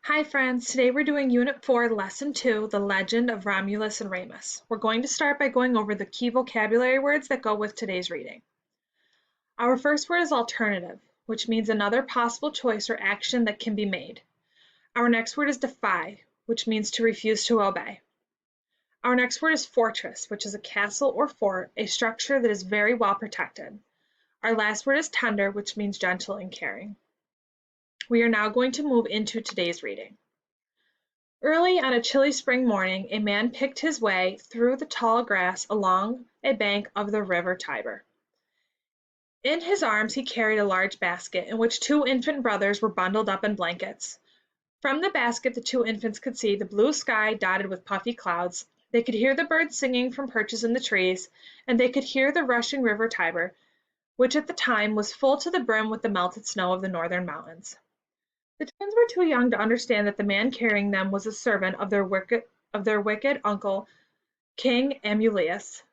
Hi friends, today we're doing Unit 4, Lesson 2, The Legend of Romulus and Remus. We're going to start by going over the key vocabulary words that go with today's reading. Our first word is alternative, which means another possible choice or action that can be made. Our next word is defy, which means to refuse to obey. Our next word is fortress, which is a castle or fort, a structure that is very well protected. Our last word is tender, which means gentle and caring. We are now going to move into today's reading. Early on a chilly spring morning, a man picked his way through the tall grass along a bank of the river Tiber. In his arms he carried a large basket, in which two infant brothers were bundled up in blankets. From the basket the two infants could see the blue sky dotted with puffy clouds, they could hear the birds singing from perches in the trees, and they could hear the rushing river Tiber, which at the time was full to the brim with the melted snow of the northern mountains. The twins were too young to understand that the man carrying them was a servant of their wicked uncle, King Amulius.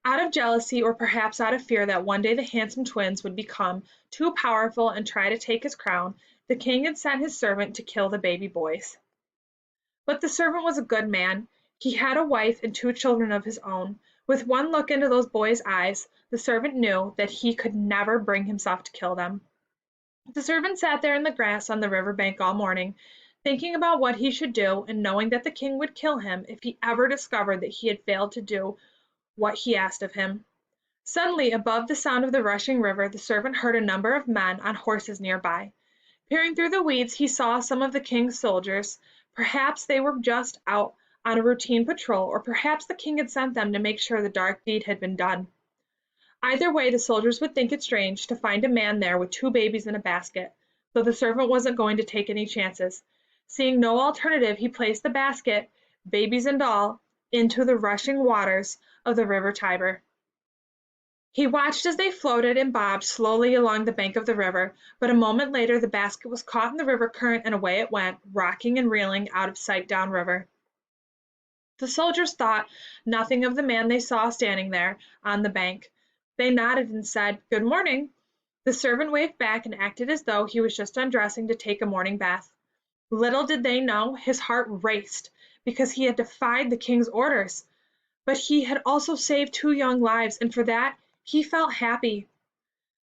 Out of jealousy, or perhaps out of fear that one day the handsome twins would become too powerful and try to take his crown, the king had sent his servant to kill the baby boys. But the servant was a good man. He had a wife and two children of his own. With one look into those boys' eyes, the servant knew that he could never bring himself to kill them. The servant sat there in the grass on the river bank all morning, thinking about what he should do, and knowing that the king would kill him if he ever discovered that he had failed to do what he asked of him. Suddenly, above the sound of the rushing river, the servant heard a number of men on horses nearby. Peering through the weeds, he saw some of the king's soldiers. Perhaps they were just out on a routine patrol, or perhaps the king had sent them to make sure the dark deed had been done. Either way, the soldiers would think it strange to find a man there with two babies in a basket, so the servant wasn't going to take any chances. Seeing no alternative, he placed the basket, babies and all, into the rushing waters of the river Tiber. He watched as they floated and bobbed slowly along the bank of the river, but a moment later the basket was caught in the river current and away it went, rocking and reeling out of sight downriver. The soldiers thought nothing of the man they saw standing there on the bank. They nodded and said, "Good morning." The servant waved back and acted as though he was just undressing to take a morning bath. Little did they know, his heart raced because he had defied the king's orders. But he had also saved two young lives, and for that he felt happy.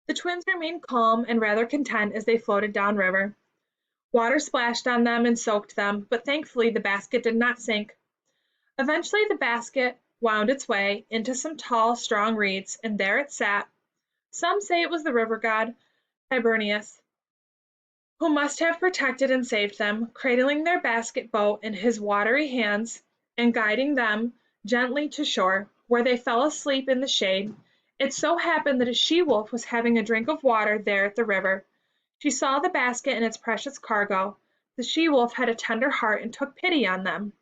The twins remained calm and rather content as they floated downriver. Water splashed on them and soaked them, but thankfully the basket did not sink. Eventually the basket wound its way into some tall, strong reeds, and there it sat. Some say it was the river god, Tiberius, who must have protected and saved them, cradling their basket boat in his watery hands and guiding them gently to shore, where they fell asleep in the shade. It so happened that a she-wolf was having a drink of water there at the river. She saw the basket and its precious cargo. The she-wolf had a tender heart and took pity on them.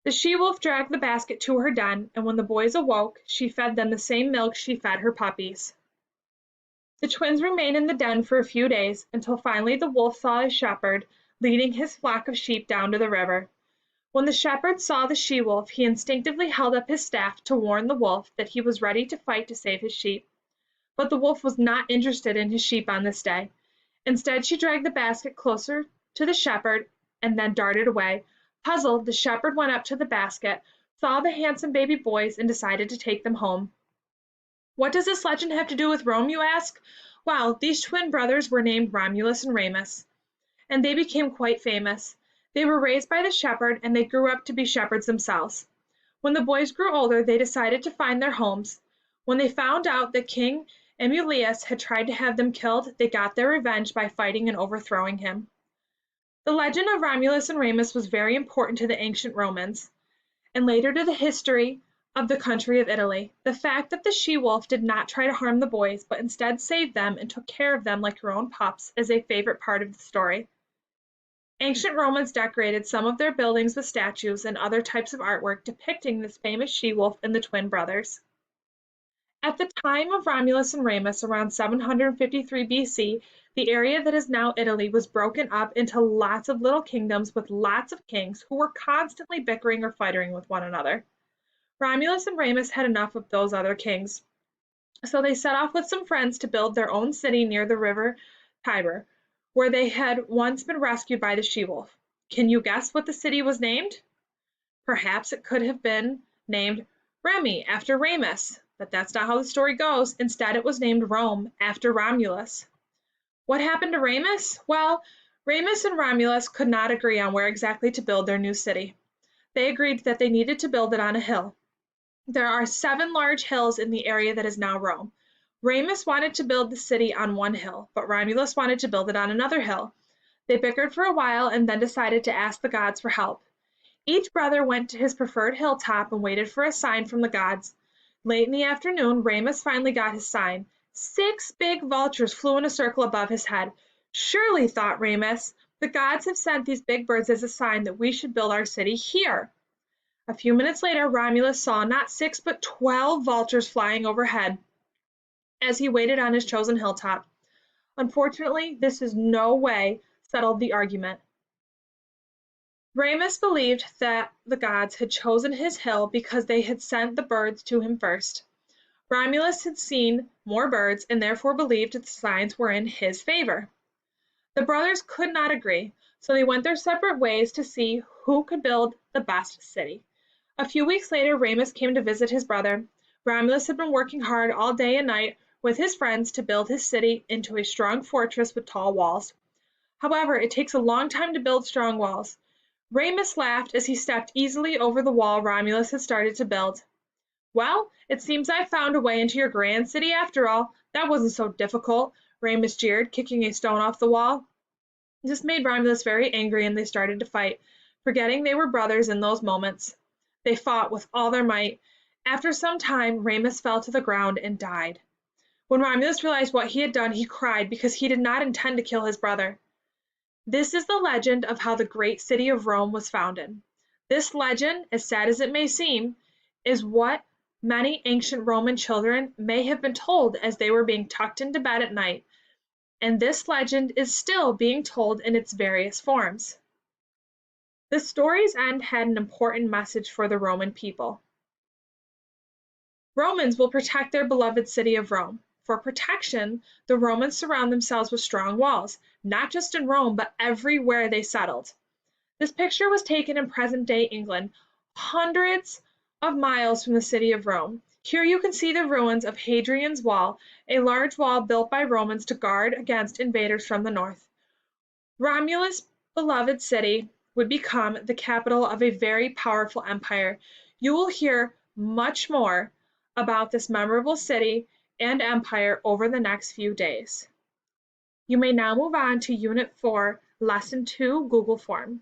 The she-wolf dragged the basket to her den, and when the boys awoke, she fed them the same milk she fed her puppies. The twins remained in the den for a few days, until finally the wolf saw a shepherd leading his flock of sheep down to the river. When the shepherd saw the she-wolf, he instinctively held up his staff to warn the wolf that he was ready to fight to save his sheep. But the wolf was not interested in his sheep on this day. Instead, she dragged the basket closer to the shepherd and then darted away. Puzzled, the shepherd went up to the basket, saw the handsome baby boys, and decided to take them home. What does this legend have to do with Rome, you ask? Well, these twin brothers were named Romulus and Remus, and they became quite famous. They were raised by the shepherd, and they grew up to be shepherds themselves. When the boys grew older, they decided to find their homes. When they found out that King Amulius had tried to have them killed, they got their revenge by fighting and overthrowing him. The legend of Romulus and Remus was very important to the ancient Romans, and later to the history of the country of Italy. The fact that the she-wolf did not try to harm the boys, but instead saved them and took care of them like her own pups, is a favorite part of the story. Ancient Romans decorated some of their buildings with statues and other types of artwork depicting this famous she-wolf and the twin brothers. At the time of Romulus and Remus, around 753 BC, the area that is now Italy was broken up into lots of little kingdoms with lots of kings who were constantly bickering or fighting with one another. Romulus and Remus had enough of those other kings, so they set off with some friends to build their own city near the river Tiber, where they had once been rescued by the she-wolf. Can you guess what the city was named? Perhaps it could have been named Remy after Remus, but that's not how the story goes. Instead, it was named Rome after Romulus. What happened to Remus? Well, Remus and Romulus could not agree on where exactly to build their new city. They agreed that they needed to build it on a hill. There are 7 large hills in the area that is now Rome. Remus wanted to build the city on one hill, but Romulus wanted to build it on another hill. They bickered for a while and then decided to ask the gods for help. Each brother went to his preferred hilltop and waited for a sign from the gods. Late in the afternoon, Remus finally got his sign. 6 big vultures flew in a circle above his head. Surely, thought Remus, the gods have sent these big birds as a sign that we should build our city here. A few minutes later, Romulus saw not 6 but 12 vultures flying overhead as he waited on his chosen hilltop. Unfortunately, this in no way settled the argument. Remus believed that the gods had chosen his hill because they had sent the birds to him first. Romulus had seen more birds and therefore believed that the signs were in his favor. The brothers could not agree, so they went their separate ways to see who could build the best city. A few weeks later, Remus came to visit his brother. Romulus had been working hard all day and night with his friends to build his city into a strong fortress with tall walls. However, it takes a long time to build strong walls. Remus laughed as he stepped easily over the wall Romulus had started to build. Well, it seems I found a way into your grand city after all. That wasn't so difficult, Remus jeered, kicking a stone off the wall. This made Romulus very angry and they started to fight, forgetting they were brothers in those moments. They fought with all their might. After some time, Remus fell to the ground and died. When Romulus realized what he had done, he cried because he did not intend to kill his brother. This is the legend of how the great city of Rome was founded. This legend, as sad as it may seem, is what many ancient Roman children may have been told as they were being tucked into bed at night, and this legend is still being told in its various forms. The story's end had an important message for the Roman people. Romans will protect their beloved city of Rome. For protection, the Romans surround themselves with strong walls, not just in Rome, but everywhere they settled. This picture was taken in present-day England, hundreds of miles from the city of Rome. Here you can see the ruins of Hadrian's Wall, a large wall built by Romans to guard against invaders from the north. Romulus' beloved city would become the capital of a very powerful empire. You will hear much more about this memorable city and empire over the next few days. You may now move on to Unit 4, Lesson 2, Google Form.